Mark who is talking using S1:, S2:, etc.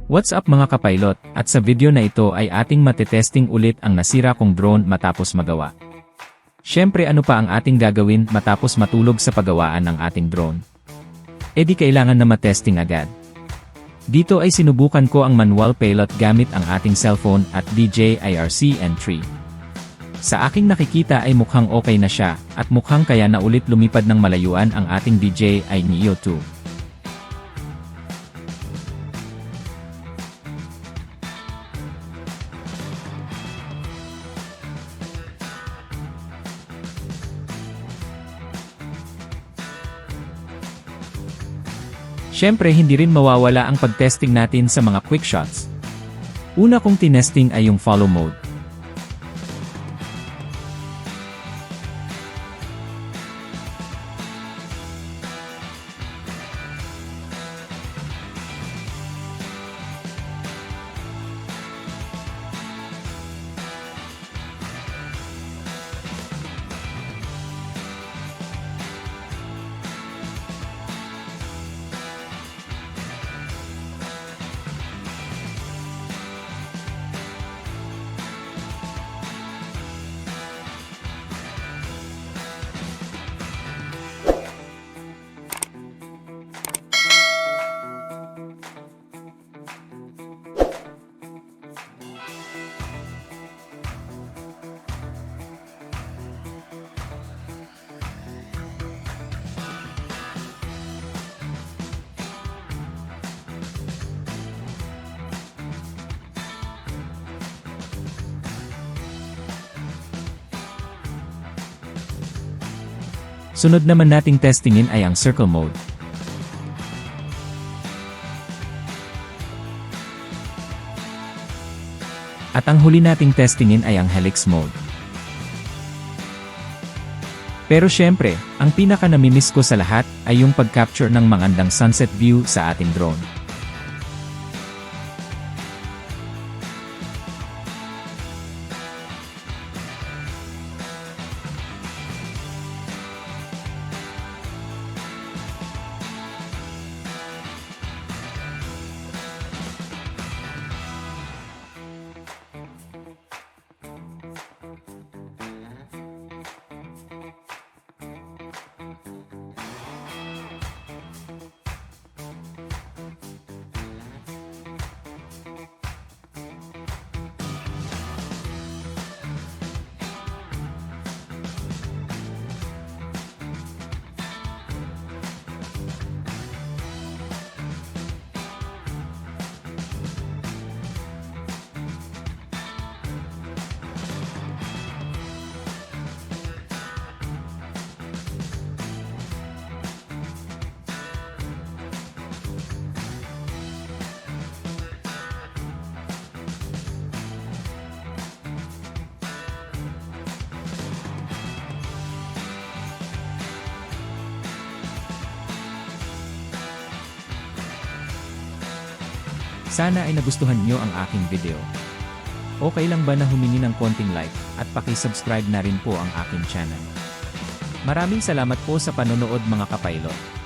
S1: What's up mga kapailot, at sa video na ito ay ating matetesting ulit ang nasira kong drone matapos magawa. Siyempre ano pa ang ating gagawin matapos matulog sa paggawaan ng ating drone? E di kailangan na matesting agad. Dito ay sinubukan ko ang manual pilot gamit ang ating cellphone at DJI RCN3. Sa aking nakikita ay mukhang okay na siya, at mukhang kaya na ulit lumipad ng malayuan ang ating DJI Neo 2. Siyempre hindi rin mawawala ang pag-testing natin sa mga quick shots. Una kong tinesting ay yung follow mode. Sunod naman nating testingin ay ang circle mode. At ang huli nating testingin ay ang helix mode. Pero syempre, ang pinaka namimiss ko sa lahat ay yung pag-capture ng magandang sunset view sa ating drone. Sana ay nagustuhan niyo ang aking video. Okay lang ba na humingi ng konting like at paki-subscribe na rin po ang aking channel. Maraming salamat po sa panonood mga kapailot.